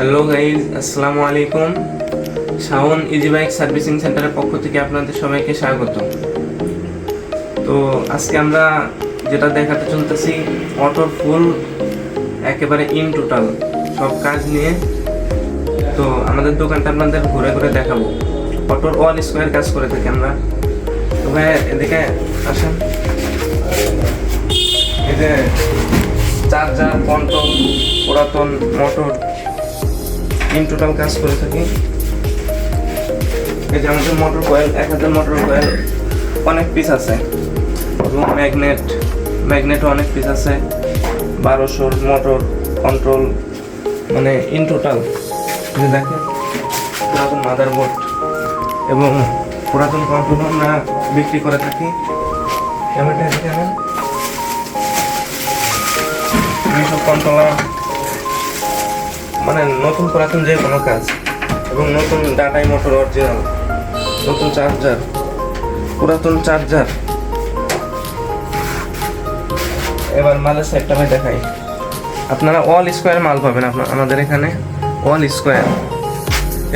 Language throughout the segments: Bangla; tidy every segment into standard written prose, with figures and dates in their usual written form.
হ্যালো গাইজ, আসসালামু আলাইকুম। শাওন ইজি বাইক সার্ভিসিং সেন্টারের পক্ষ থেকে আপনাদের সবাইকে স্বাগত। তো আজকে আমরা যেটা দেখাতে চলতেছি অটোর ফুল একেবারে ইন টোটাল সব কাজ নিয়ে। তো আমাদের দোকানটা আপনাদের ঘুরে ঘুরে দেখাবো। অটোর অল স্কোয়ার কাজ করে থাকি আমরা। তো ভাই এদিকে আসেন। এই যে চার্জার, কন্ট্রোল, পুরাতন মোটর ইন টোটাল কাজ করে থাকি। এই যে আমাদের মোটর কয়েল 1000 মোটর কয়েল অনেক পিস আছে, এবং ম্যাগনেটও অনেক পিস আছে। 1200 মোটর কন্ট্রোল, মানে ইন টোটাল যে দেখেন পুরাতন মাদারবোর্ড এবং পুরাতন কন্ট্রোল আমরা বিক্রি করে থাকি। ক্যামেরাটা এখানে এইসব কন্ট্রোলার, মানে নতুন পুরাতন যে কোনো কাজ, এবং নতুন ডাটাই মোটর অরিজিনাল, নতুন চার্জার, পুরাতন চার্জার। এবার মালের সেটটা আমি দেখাই। আপনারা অল স্কোয়ার মাল পাবেন আমাদের এখানে, অল স্কোয়ার।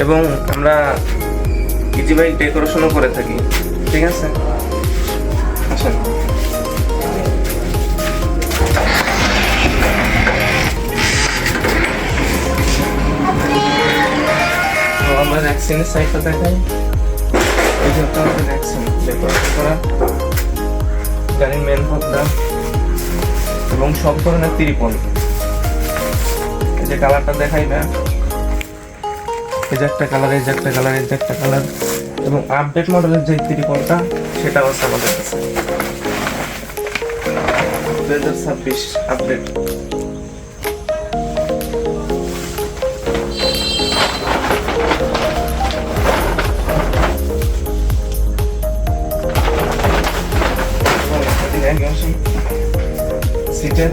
এবং আমরা ইজি বাইক ডেকোরেশনও করে থাকি, ঠিক আছে? আসেন। আমরা ভ্যাকসিনের সাইডটা দেখাই। এই যে আমাদের ভ্যাকসিন ডেকোরেশন করা, গাড়ির মেন পর্দা এবং সব ধরনের ত্রিপল। এই যে কালারটা দেখাই না, এই যে একটা কালার, এই যে একটা কালার, এই যে একটা কালার, এবং আপডেট মডেলের যে ত্রিপলটা সেটাও আছে আমাদের কাছে। 2026 আপডেট। সিটের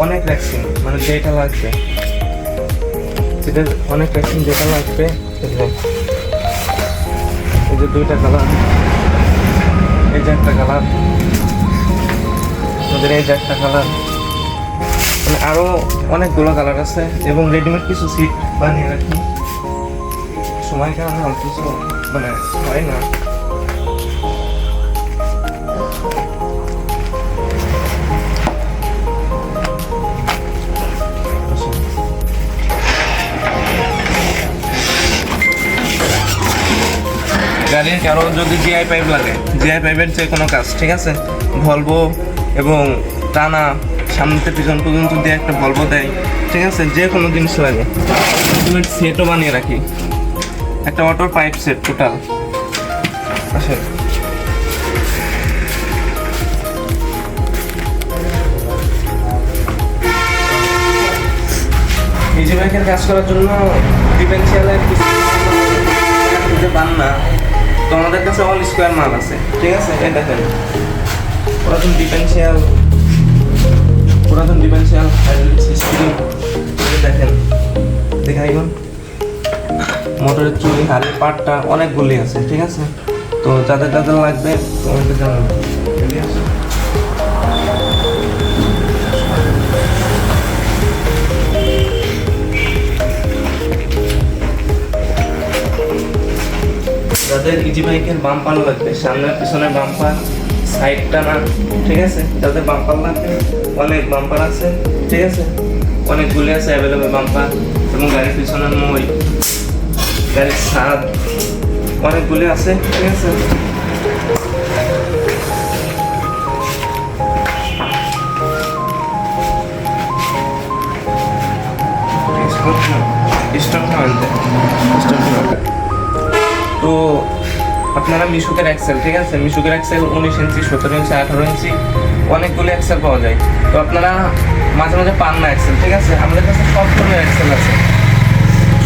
অনেক ভ্যাকসিন, মানে যেটা লাগবে, সিটের অনেক ভ্যাকসিন যেটা লাগবে। এই যে দুইটা কালার, এই যে একটা কালার, আমাদের এই যে একটা কালার, মানে আরো অনেকগুলো কালার আছে। এবং রেডিমেড কিছু সিট বানিয়ে রাখি, সময় কারণে অল্প কিছু মানে হয় না। গাড়ির কারো যদি জিআই পাইপ লাগে, জিআই পাইপের যে কোনো কাজ, ঠিক আছে? ভলভো এবং টানা সামনে পিছন পর্যন্ত দিয়ে একটা ভলভো দেয়, ঠিক আছে? যে কোনো জিনিস লাগে সেটও বানিয়ে রাখি, একটা অটোর পাইপ সেট টোটাল। আচ্ছা, ইজি বাইকের কাজ করার জন্য ডিফারেন্সিয়ালের কিছু পান না, তো আমাদের কাছে অল স্কোয়ার মাল আছে, ঠিক আছে? এই দেখেন পুরাতন ডিফারেন্সিয়াল সিস্টেম, দেখেন দেখাইবেন। মোটরের চুরি, হাড়ির পাটটা অনেকগুলি আছে, ঠিক আছে? তো যাদের যাদের লাগবে আমাকে জানাবেন। যাদের ইজি বাইকের বাম্পার লাগবে, সামনের পিছনের বাম্পার, সাইড টানা, ঠিক আছে? যাদের বাম্পার লাগবে, অনেক বাম্পার আছে, ঠিক আছে? অনেকগুলি আছে অ্যাভেলেবেল বাম্পার। এবং গাড়ির পিছনের মই, গাড়ির ছাদ, অনেকগুলি আছে, ঠিক আছে? তো আপনারা মিশুকের এক্সেল, ঠিক আছে? মিশুকের এক্সেল 19 ইঞ্চি, 17 ইঞ্চি, 18 ইঞ্চি, অনেকগুলো এক্সেল পাওয়া যায়। তো আপনারা মাঝে মাঝে পান না এক্সেল, ঠিক আছে? আমাদের কাছে সব ধরনের এক্সেল আছে,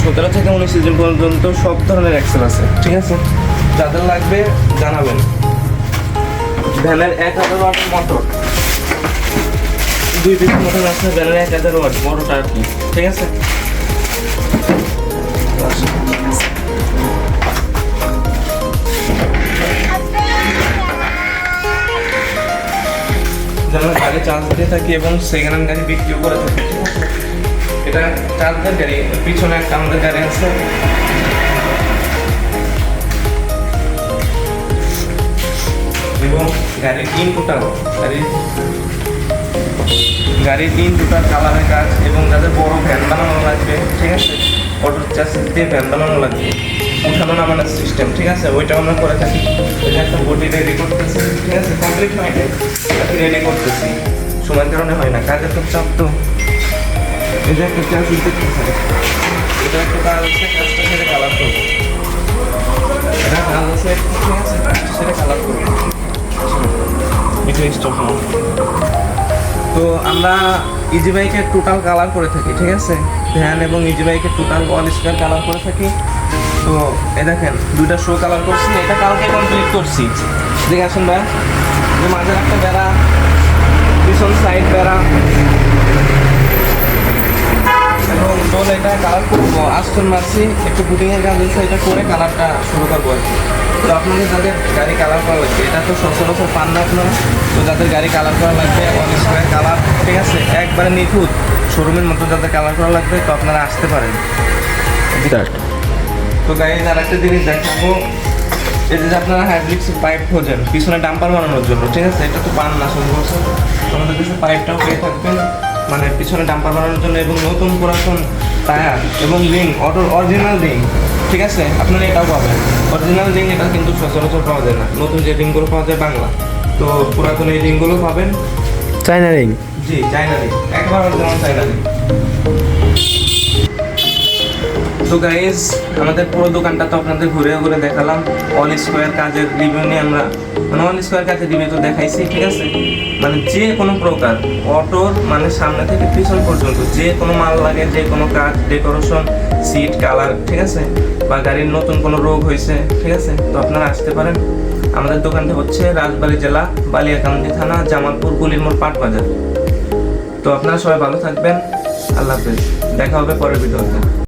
17 থেকে 19 ইঞ্চি পর্যন্ত সব ধরনের এক্সেল আছে, ঠিক আছে? যাদের লাগবে জানাবেন। ভ্যানের 1000 ওয়াটের মোটর, 2 পিস মোটর আছে ভ্যানের 1000 ওয়াট, বড়টা আর কি, ঠিক আছে? যেন গাড়ি চার্জ দিয়ে থাকি এবং সেকেন্ড হ্যান্ড গাড়ি বিক্রিও করে থাকি, ঠিক আছে? এটা চার্জের গাড়ি, পিছনে একটা আমাদের গাড়ি আছে। এবং গাড়ির ইন টোটাল কালারের কাজ, এবং যাদের বড় ভ্যান বানানো লাগবে, ঠিক আছে, অটো চাষিস দিয়ে ভ্যান বানানো লাগবে, উঠানো নামানোর সিস্টেম, ঠিক আছে, ওইটাও আমরা করে থাকি। এটা একটা বডি রেডি করতেছি, ঠিক আছে, কমপ্লিট হয় নাই, রেডি করতেছি, সময়ের কারণে হয় না, কাজের খুব চাপ তো। এটা একটা চাষিস দেখতেছে, এটা একটা কাজ আছে, কাজটা সেটা কালার করবো, এটা কাজ আছে, ঠিক আছে, সেটা কালার করবো। তো আমরা ইজি বাইকের টোটাল কালার করে থাকি, ঠিক আছে, ভ্যান এবং ইজি বাইকের টোটাল অল স্কোয়ার কালার করে থাকি। তো এই দেখেন দুইটা শো কালার করছি, এটা কালকে কমপ্লিট করছি। দেখে আসুন ভাই, যে মাঝের একটা বেড়া, পিছন সাইড বেড়া, এবং ডোল এটা কালার করবো, আস্তন মারছি, একটু পুটিংয়ের কাজ হচ্ছে, এটা করে কালারটা শুরু করবো আর কি। তো আপনাদের যাদের গাড়ি কালার করা লাগবে, এটা তো সচরাচর পান না আপনারা, তো যাদের গাড়ি কালার করা লাগবে অল স্কোয়ার কালার, ঠিক আছে, একবারে নিখুঁত শোরুমের মতো যাদের কালার করা লাগবে, তো আপনারা আসতে পারেন। তো গাড়ির আর একটা জিনিস দেখাবো, এই যে আপনারা হাইড্রোলিক্স পাইপ খোঁজেন পিছনে ডাম্পার বানানোর জন্য, ঠিক আছে, এটা তো পান না সচরাচর, আমাদের কাছে পাইপটাও পেয়ে থাকবেন, মানে পিছনে ডাম্পার বানানোর জন্য, এবং নতুন পুরাতন টায়ার এবং রিং, অটোর অরিজিনাল রিং, ঠিক আছে, আপনারা এটাও পাবেন। অরিজিনাল রিং এটা কিন্তু সচরাচর পাওয়া যায় না, নতুন যে রিংগুলো পাওয়া যায় বাংলা, তো পুরাতন এই রিংগুলো পাবেন। China ring? জি, চায়না রিং, একবার অরিজিনাল চায়না রিং। তো গাইজ, আমাদের পুরো দোকানটা তো আপনাদের ঘুরে ঘুরে দেখালাম, অল স্কোয়ার কাজের রিভিউ নিয়ে আমরা, মানে অল স্কোয়ার কাজের রিভিউ তো দেখাইছি, ঠিক আছে, মানে যে কোনো প্রকার অটোর মানে সামনে থেকে পিছন পর্যন্ত যে কোনো মাল লাগে, যে কোনো কাজ, ডেকোরেশন, সিট কালার, ঠিক আছে, বা গাড়ির নতুন কোনো রোগ হয়েছে, ঠিক আছে, তো আপনারা আসতে পারেন। আমাদের দোকানটা হচ্ছে রাজবাড়ী জেলা, বালিয়াকান্দি থানা, জামালপুর গুলির মোড়, পাট বাজার। তো আপনারা সবাই ভালো থাকবেন, আল্লাহ হাফেজ, দেখা হবে পরের ভিডিওতে।